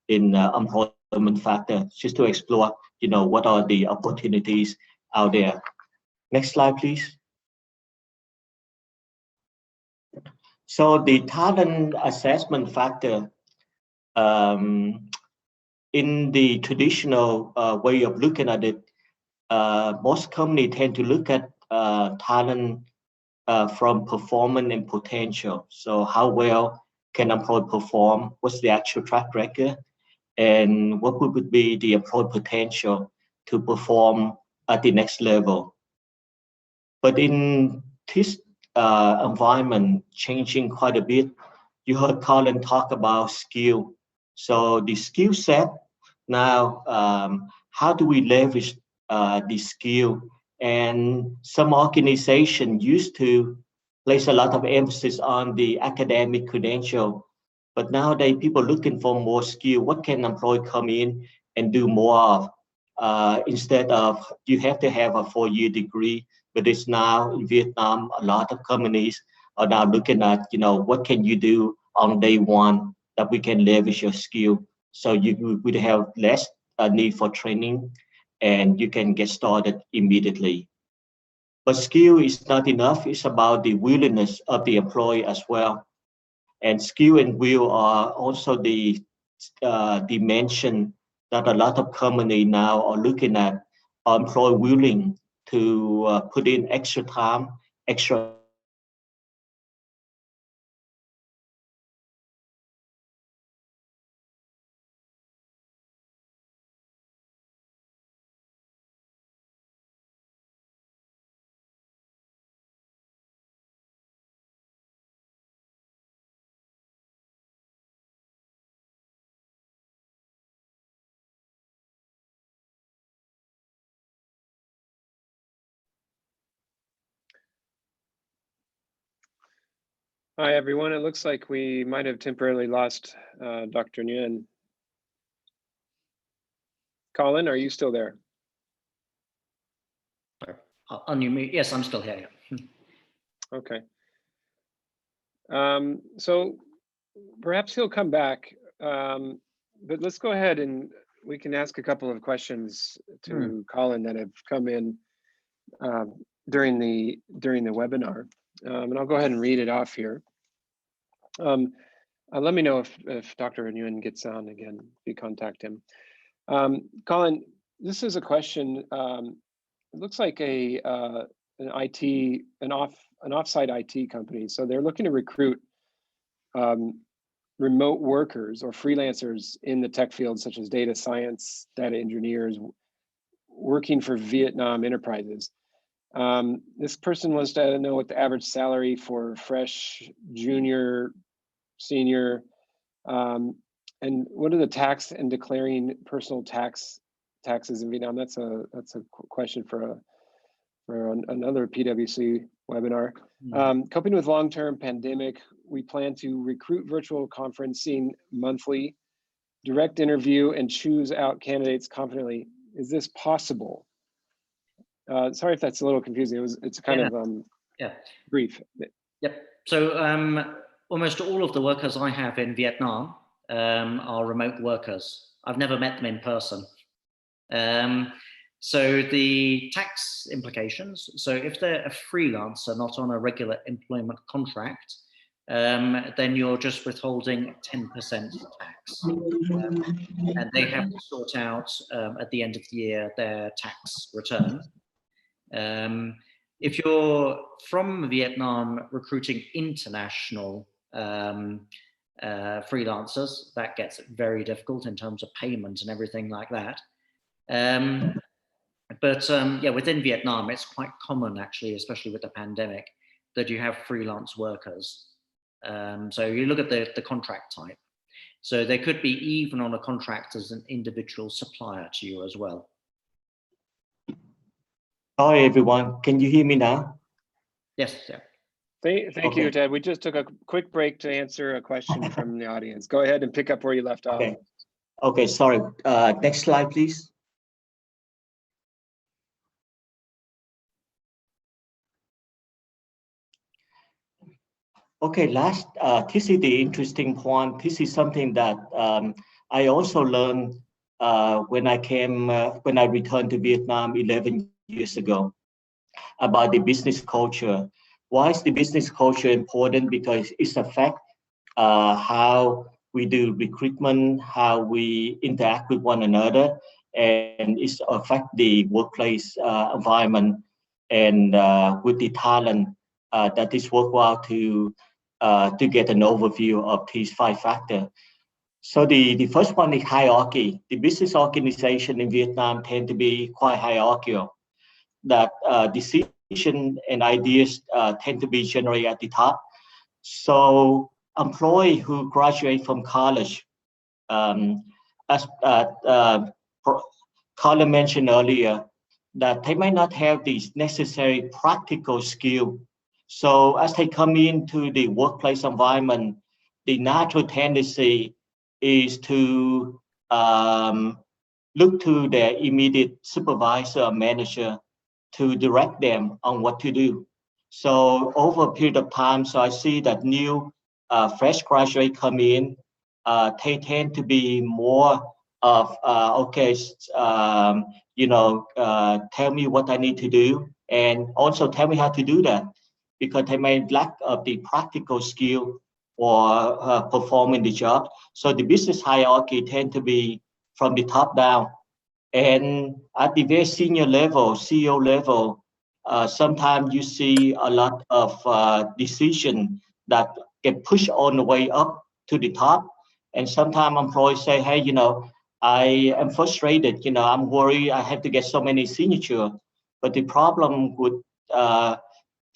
employment factor, just to explore, what are the opportunities out there. Next slide, please. So the talent assessment factor, in the traditional way of looking at it, most companies tend to look at talent from performance and potential. So how well can employee perform? What's the actual track record? And what would be the employee potential to perform at the next level? But in this environment changing quite a bit, you heard Colin talk about skill. So the skill set now, how do we leverage the skill? And some organization used to place a lot of emphasis on the academic credential, but nowadays people looking for more skill. What can employee come in and do more of? Instead of you have to have a 4-year degree, but it's now in Vietnam, a lot of companies are now looking at, what can you do on day one that we can leverage your skill. So you would have less need for training and you can get started immediately. But skill is not enough. It's about the willingness of the employee as well. And skill and will are also the dimension that a lot of companies now are looking at. Are employee willing to put in extra time, extra Hi, everyone. It looks like we might have temporarily lost Dr. Nguyen. Colin, are you still there? Unmute. Yes, I'm still here. Okay. So perhaps he'll come back, but let's go ahead and we can ask a couple of questions to Colin that have come in during the webinar, and I'll go ahead and read it off here. Let me know if Dr. Nguyen gets on again, if you contact him. Colin, this is a question. It looks like an offsite IT company. So they're looking to recruit remote workers or freelancers in the tech field, such as data science, data engineers, working for Vietnam enterprises. This person wants to know what the average salary for fresh, junior, senior, and what are the tax and declaring personal taxes in Vietnam? That's a question for another PwC webinar. Coping with long-term pandemic, we plan to recruit virtual conferencing monthly, direct interview, and choose out candidates confidently. Is this possible? Sorry if that's a little confusing. It's kind of brief. Yep. So almost all of the workers I have in Vietnam are remote workers. I've never met them in person. So the tax implications, so if they're a freelancer, not on a regular employment contract, then you're just withholding 10% tax. And they have to sort out at the end of the year their tax return. If you're from Vietnam recruiting international freelancers, that gets very difficult in terms of payment and everything like that. But within Vietnam, it's quite common actually, especially with the pandemic, that you have freelance workers. So you look at the contract type. So they could be even on a contract as an individual supplier to you as well. Hi everyone, can you hear me now? Yes, yeah. Thank you, Ted. We just took a quick break to answer a question from the audience. Go ahead and pick up where you left off. Okay, sorry. Next slide, please. Okay, this is the interesting point. This is something that I also learned when I returned to Vietnam 11 years ago about the business culture. Why is the business culture important? Because it's affect how we do recruitment, how we interact with one another, and it's affect the workplace environment and with the talent that is worthwhile to get an overview of these 5 factors. So the first one is hierarchy. The business organization in Vietnam tend to be quite hierarchical, that decision and ideas tend to be generated at the top. So employee who graduate from college, as Colin mentioned earlier, that they might not have these necessary practical skill. So as they come into the workplace environment, the natural tendency is to look to their immediate supervisor or manager to direct them on what to do. So over a period of time, so I see that new fresh graduates come in, they tend to be more of, tell me what I need to do, and also tell me how to do that, because they may lack of the practical skill or performing the job. So the business hierarchy tend to be from the top down. And at the very senior level, CEO level, sometimes you see a lot of decision that get pushed all the way up to the top. And sometimes employees say, hey, I am frustrated, I'm worried I have to get so many signatures. But the problem with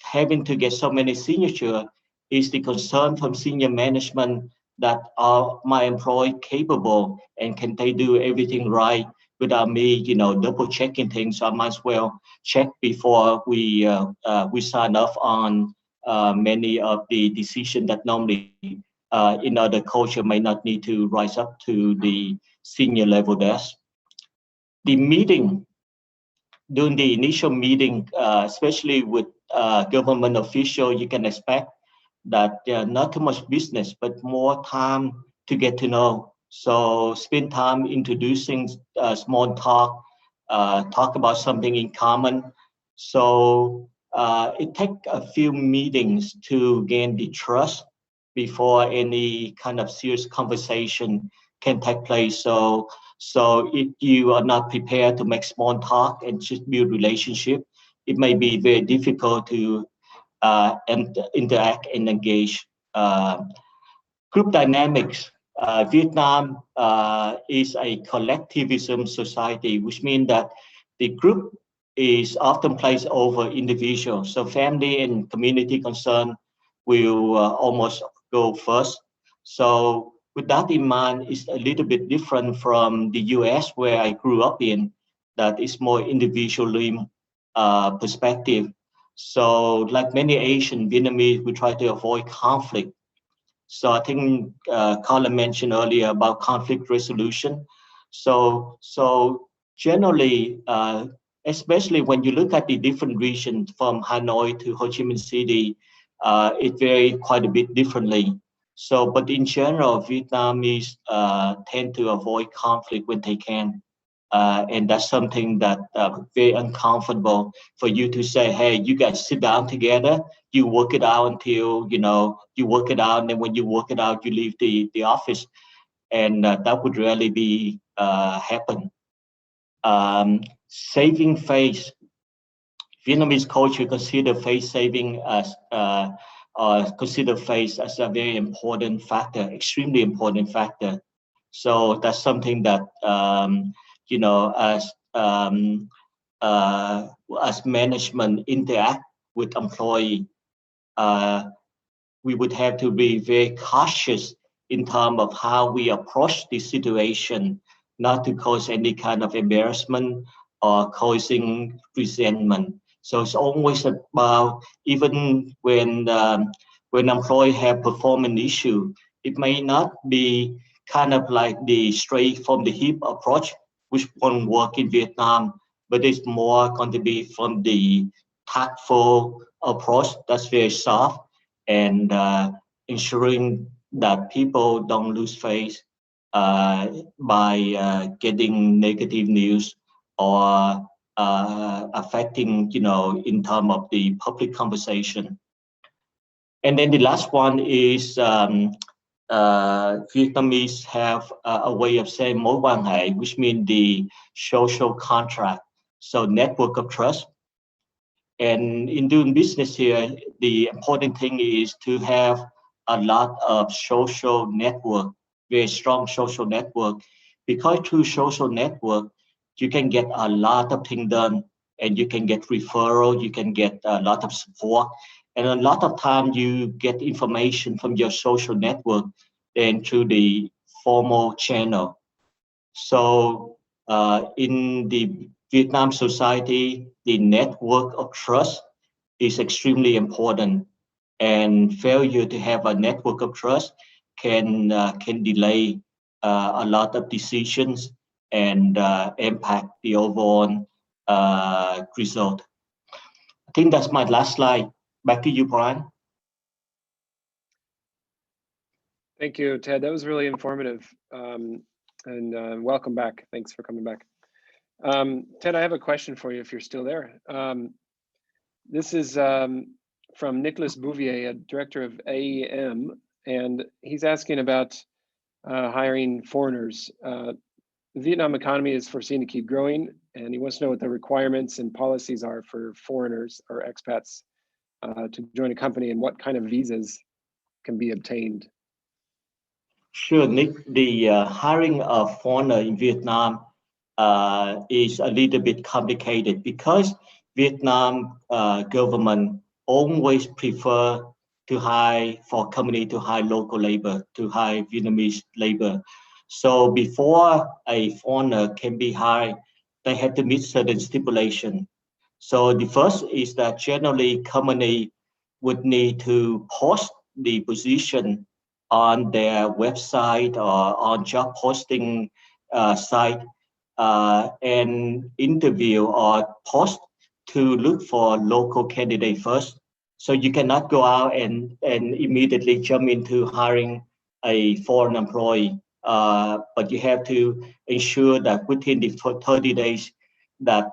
having to get so many signatures is the concern from senior management that are my employee capable and can they do everything right without me, double checking things. So I might as well check before we sign off on many of the decisions that normally in other culture may not need to rise up to the senior level desk. The meeting, during the initial meeting, especially with government official, you can expect that not too much business, but more time to get to know. So spend time introducing small talk, talk about something in common. So it takes a few meetings to gain the trust before any kind of serious conversation can take place. So if you are not prepared to make small talk and just build relationship, it may be very difficult to interact and engage. Group dynamics. Vietnam is a collectivism society, which means that the group is often placed over individual. So family and community concern will almost go first. So with that in mind, it's a little bit different from the US where I grew up in, that is more individually perspective. So like many Asian Vietnamese, we try to avoid conflict. So I think Colin mentioned earlier about conflict resolution. So generally, especially when you look at the different regions from Hanoi to Ho Chi Minh City, it varies quite a bit differently. So, but in general, Vietnamese tend to avoid conflict when they can. And that's something that very uncomfortable for you to say, hey, you guys sit down together, you work it out until, you work it out. And then when you work it out, you leave the office. And that would rarely be happen. Saving face. Vietnamese culture consider face saving as consider face as a very important factor, extremely important factor. So that's something that as management interact with employee, we would have to be very cautious in terms of how we approach the situation, not to cause any kind of embarrassment or causing resentment. So it's always about, even when employee have performance issue, it may not be kind of like the straight from the hip approach, which won't work in Vietnam, but it's more going to be from the tactful approach that's very soft and ensuring that people don't lose face by getting negative news or affecting, in terms of the public conversation. And then the last one is Vietnamese have a way of saying mối quan hệ, which means the social contract, so network of trust. And in doing business here, the important thing is to have a lot of social network, very strong social network, because through social network, you can get a lot of things done, and you can get referral, you can get a lot of support, and a lot of time you get information from your social network and through the formal channel. So in the Vietnam society, the network of trust is extremely important, and failure to have a network of trust can delay a lot of decisions and impact the overall result. I think that's my last slide. Back to you, Brian. Thank you, Ted. That was really informative. And welcome back. Thanks for coming back. Ted, I have a question for you if you're still there. This is from Nicholas Bouvier, a director of AEM, and he's asking about hiring foreigners. The Vietnam economy is foreseen to keep growing, and he wants to know what the requirements and policies are for foreigners or expats to join a company, and what kind of visas can be obtained. Sure, Nick. The hiring of foreigner in Vietnam is a little bit complicated because Vietnam government always prefer to hire for company to hire local labor, to hire Vietnamese labor. So before a foreigner can be hired, they have to meet certain stipulation. So the first is that generally company would need to post the position on their website or on job posting site and interview or post to look for local candidate first. So you cannot go out and immediately jump into hiring a foreign employee, but you have to ensure that within the 30 days that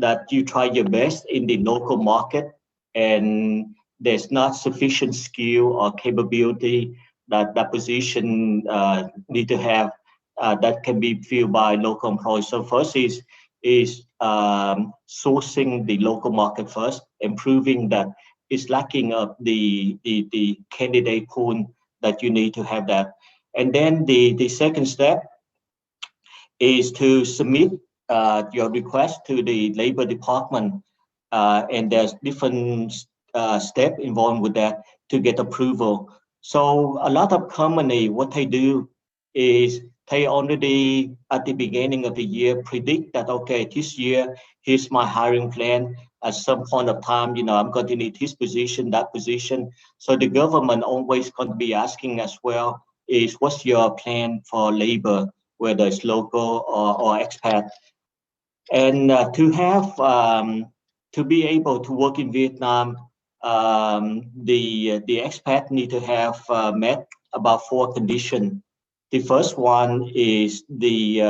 that you try your best in the local market, and there's not sufficient skill or capability that that position need to have that can be filled by local employees. So first is sourcing the local market first, and proving that it's lacking of the candidate pool that you need to have that. And then the second step is to submit your request to the labor department, and there's different step involved with that to get approval. So a lot of company, what they do is they already at the beginning of the year predict that, okay, this year here's my hiring plan. At some point of time, I'm going to need this position, that position. So the government always going to be asking as well is, what's your plan for labor, whether it's local or expat? And to have to be able to work in Vietnam, the expat need to have met about 4 conditions. The first one is the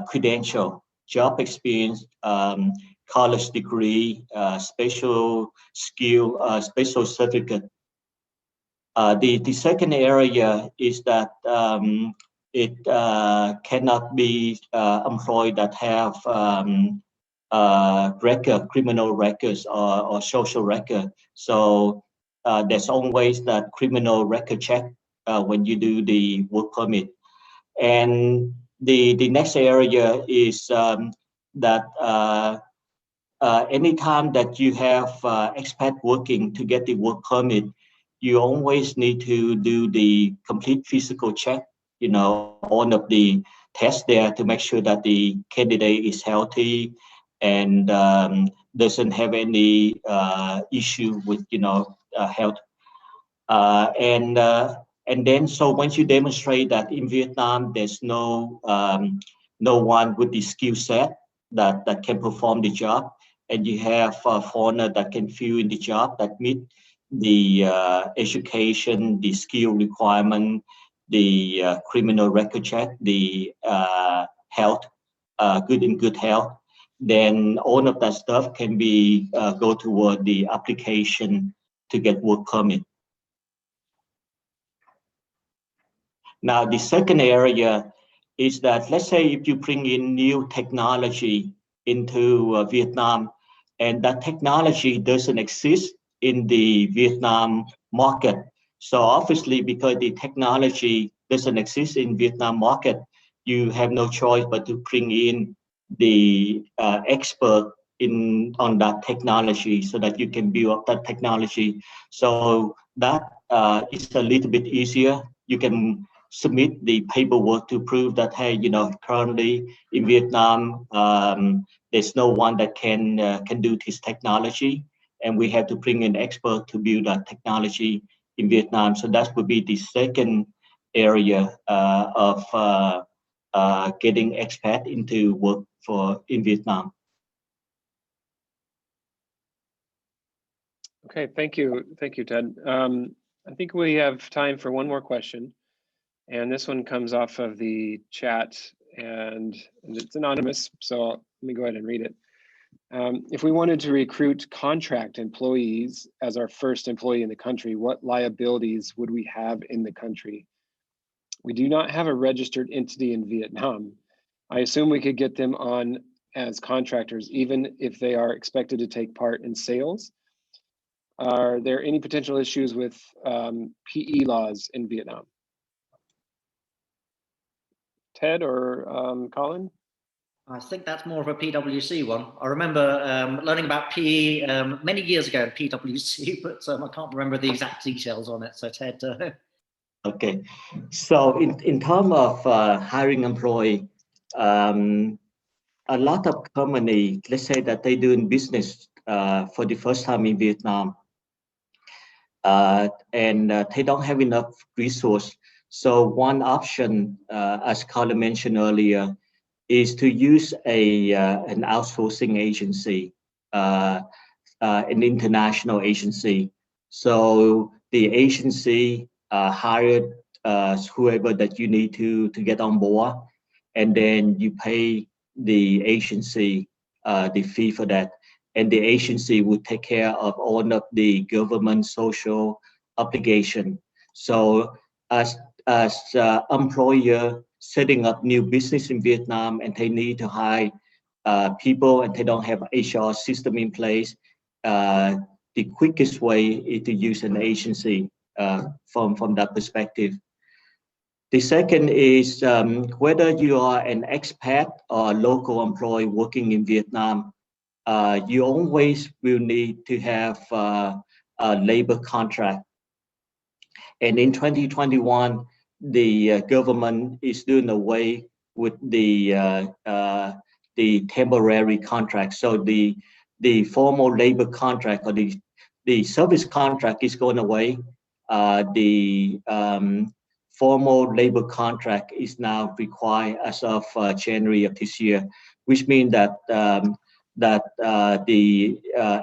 credential, job experience, college degree, special skill, special certificate. The second area is that it cannot be employed that have record, criminal records or social record. So there's always that criminal record check when you do the work permit. And the next area is that anytime that you have expat working to get the work permit, you always need to do the complete physical check, all of the tests there to make sure that the candidate is healthy and doesn't have any issue with, health. And then, so once you demonstrate that in Vietnam, there's no one with the skill set that can perform the job, and you have a foreigner that can fill in the job that meet the education, the skill requirement, the criminal record check, the health, good health, then all of that stuff can be go toward the application get work permit. Now, the second area is that, let's say if you bring in new technology into Vietnam, and that technology doesn't exist in the Vietnam market. So obviously, because the technology doesn't exist in Vietnam market, you have no choice but to bring in the expert on that technology so that you can build up that technology. So that is a little bit easier. You can submit the paperwork to prove that, hey, currently in Vietnam, there's no one that can do this technology, and we have to bring in expert to build that technology in Vietnam. So that would be the second area of getting expat into work in Vietnam. Okay, thank you, Ted. I think we have time for one more question, and this one comes off of the chat, and it's anonymous, so let me go ahead and read it. If we wanted to recruit contract employees as our first employee in the country, what liabilities would we have in the country? We do not have a registered entity in Vietnam. I assume we could get them on as contractors, even if they are expected to take part in sales. Are there any potential issues with PE laws in Vietnam? Ted or Colin? I think that's more of a PwC one. I remember learning about PE many years ago at PwC, but I can't remember the exact details on it. So Ted. Okay, so in terms of hiring employee, a lot of companies, let's say that they're doing business for the first time in Vietnam, and they don't have enough resource. So one option, as Colin mentioned earlier, is to use an outsourcing agency, an international agency. So the agency hired whoever that you need to get on board, and then you pay the agency the fee for that, and the agency would take care of all of the government social obligation. So as employer setting up new business in Vietnam, and they need to hire people, and they don't have HR system in place, the quickest way is to use an agency from that perspective. The second is whether you are an expat or a local employee working in Vietnam, you always will need to have a labor contract. And in 2021, the government is doing away with the temporary contract. So the formal labor contract, or the service contract, is going away. The formal labor contract is now required as of January of this year, which means that the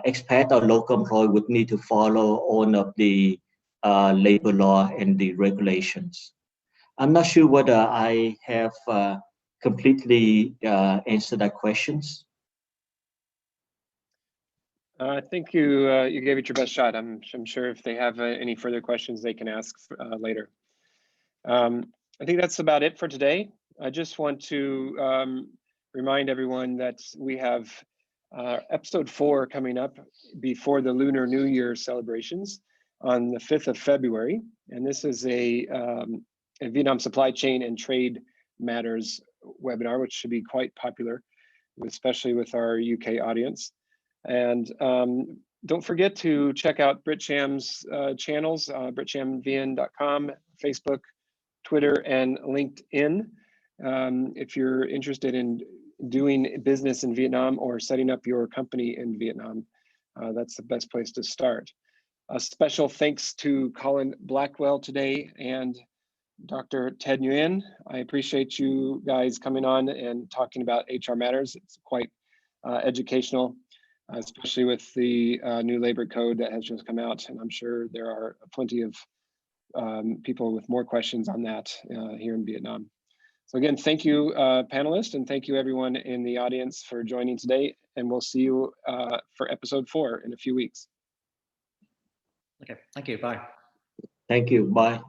expat or local employee would need to follow all of the labor law and the regulations. I'm not sure whether I have completely answered that questions. I think you gave it your best shot. I'm sure if they have any further questions, they can ask later. I think that's about it for today. I just want to remind everyone that we have episode 4 coming up before the Lunar New Year celebrations on the 5th of February. And this is a Vietnam supply chain and trade matters webinar, which should be quite popular, especially with our UK audience. And don't forget to check out BritCham's channels, BritChamVN.com, Facebook, Twitter, and LinkedIn. If you're interested in doing business in Vietnam or setting up your company in Vietnam, that's the best place to start. A special thanks to Colin Blackwell today and Dr. Ted Nguyen. I appreciate you guys coming on and talking about HR matters. It's quite educational, especially with the new labor code that has just come out. And I'm sure there are plenty of people with more questions on that here in Vietnam. So again, thank you, panelists, and thank you everyone in the audience for joining today. And we'll see you for episode 4 in a few weeks. Okay, thank you. Bye. Thank you. Bye.